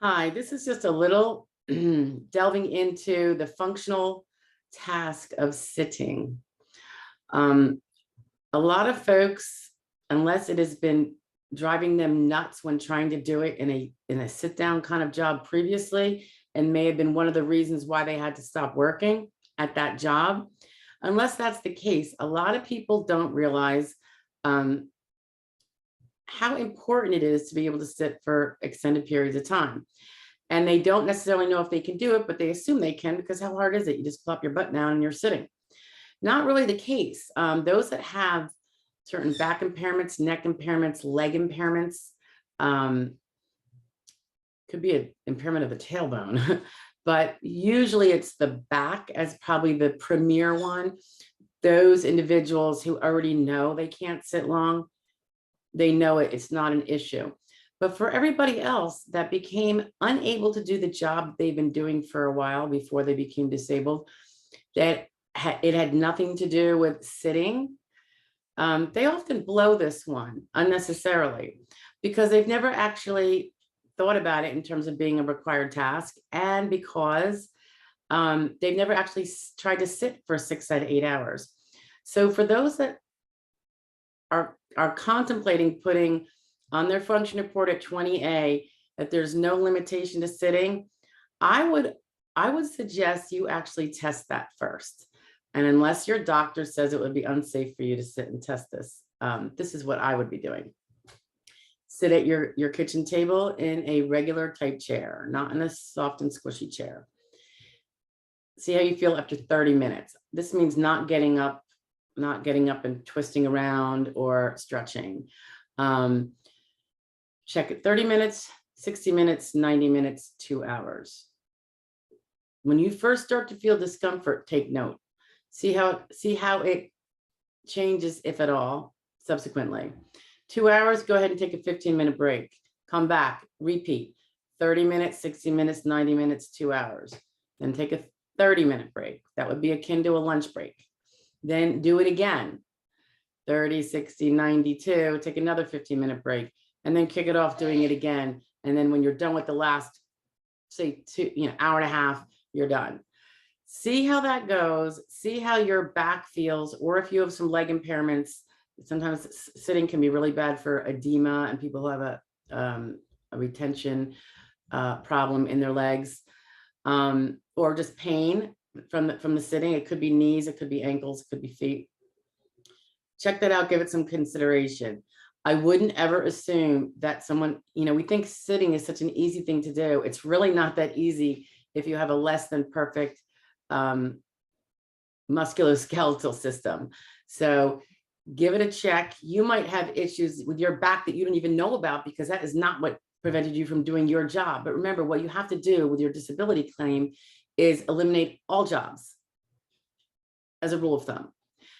Hi, this is just a little delving into the functional task of sitting. Um, a lot of folks, unless it has been driving them nuts when trying to do it in a sit down kind of job previously, and may have been one of the reasons why they had to stop working at that job. Unless that's the case, a lot of people don't realize um, how important it is to be able to sit for extended periods of time. And they don't necessarily know if they can do it, but they assume they can because how hard is it? You just plop your butt down and you're sitting. Not really the case. Those that have certain back impairments, neck impairments, leg impairments, um, could be an impairment of the tailbone, but usually it's the back as probably the premier one. Those individuals who already know they can't sit long, they know it's not an issue. But for everybody else that became unable to do the job they've been doing for a while before they became disabled, that it had nothing to do with sitting, they often blow this one unnecessarily because they've never actually thought about it in terms of being a required task, and because they've never actually tried to sit for 6 to 8 hours. So for those that are contemplating putting on their function report at 20A that there's no limitation to sitting, I would suggest you actually test that first. And unless your doctor says it would be unsafe for you to sit and test this, this is what I would be doing. Sit at your kitchen table in a regular type chair, not in a soft and squishy chair. See how you feel after 30 minutes. This means not getting up and twisting around or stretching. Check it 30 minutes, 60 minutes, 90 minutes, 2 hours. When you first start to feel discomfort, take note. See how it changes, if at all, subsequently. 2 hours, go ahead and take a 15-minute break. Come back, repeat. 30 minutes, 60 minutes, 90 minutes, 2 hours. Then take a 30-minute break. That would be akin to a lunch break. Then do it again. 30, 60, 92, take another 15-minute break, and then kick it off doing it again. And then when you're done with the last, say, hour and a half, you're done. See how that goes. See how your back feels, or if you have some leg impairments. Sometimes sitting can be really bad for edema and people who have a retention problem in their legs, or just pain from the sitting. It could be knees, it could be ankles, it could be feet. Check that out, give it some consideration. I wouldn't ever assume that someone, we think sitting is such an easy thing to do. It's really not that easy if you have a less than perfect musculoskeletal system. So give it a check. You might have issues with your back that you don't even know about because that is not what prevented you from doing your job. But remember, what you have to do with your disability claim is eliminate all jobs as a rule of thumb.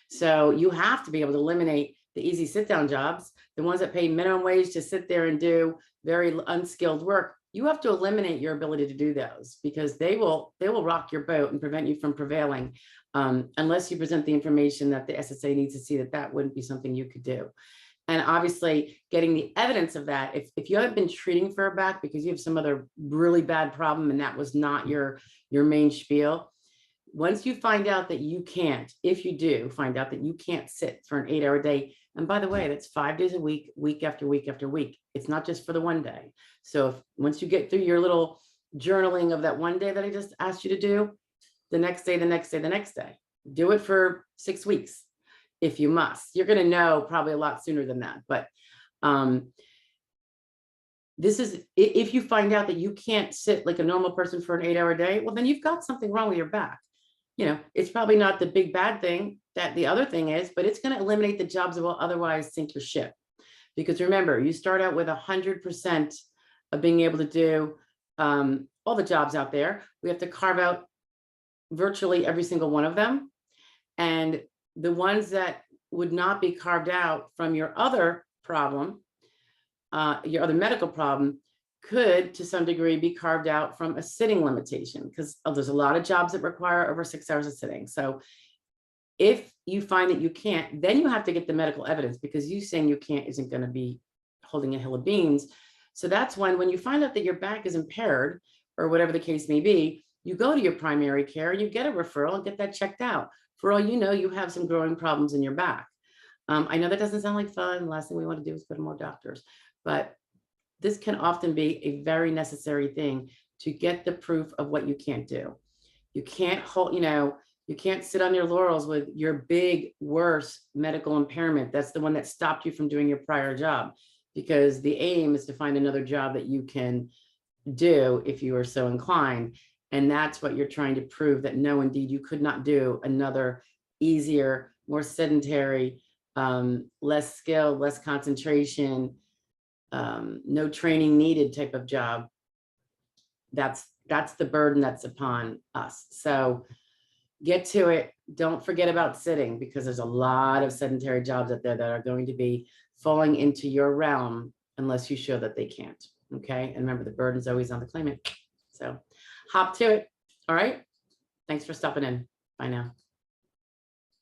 So you have to be able to eliminate the easy sit down jobs, the ones that pay minimum wage to sit there and do very unskilled work. You have to eliminate your ability to do those because they will rock your boat and prevent you from prevailing, unless you present the information that the SSA needs to see that wouldn't be something you could do. And obviously getting the evidence of that, if you haven't been treating for a back because you have some other really bad problem and that was not your main spiel, once you find out that you can't, if you do find out that you can't sit for an 8-hour day, and by the way, that's 5 days a week, week after week after week. It's not just for the one day. So once you get through your little journaling of that one day that I just asked you to do, the next day, do it for 6 weeks if you must. You're going to know probably a lot sooner than that. But this is, if you find out that you can't sit like a normal person for an 8-hour day, well, then you've got something wrong with your back. It's probably not the big bad thing that the other thing is, but it's going to eliminate the jobs that will otherwise sink your ship. Because remember, you start out with 100% of being able to do all the jobs out there. We have to carve out virtually every single one of them. And the ones that would not be carved out from your other problem, your other medical problem, could to some degree be carved out from a sitting limitation, because there's a lot of jobs that require over 6 hours of sitting. So if you find that you can't, then you have to get the medical evidence, because you saying you can't isn't going to be holding a hill of beans. So that's when you find out that your back is impaired or whatever the case may be, you go to your primary care and you get a referral and get that checked out. For all you know, you have some growing problems in your back. I know that doesn't sound like fun. The last thing we want to do is go to more doctors, but this can often be a very necessary thing to get the proof of what you can't do. You can't hold, you can't sit on your laurels with your big, worst medical impairment. That's the one that stopped you from doing your prior job, because the aim is to find another job that you can do if you are so inclined. And that's what you're trying to prove, that no, indeed, you could not do another easier, more sedentary, less skill, less concentration, no training needed type of job. That's the burden that's upon us. So get to it. Don't forget about sitting, because there's a lot of sedentary jobs out there that are going to be falling into your realm unless you show that they can't. Okay. And remember, the burden's always on the claimant. So hop to it. All right. Thanks for stopping in. Bye now.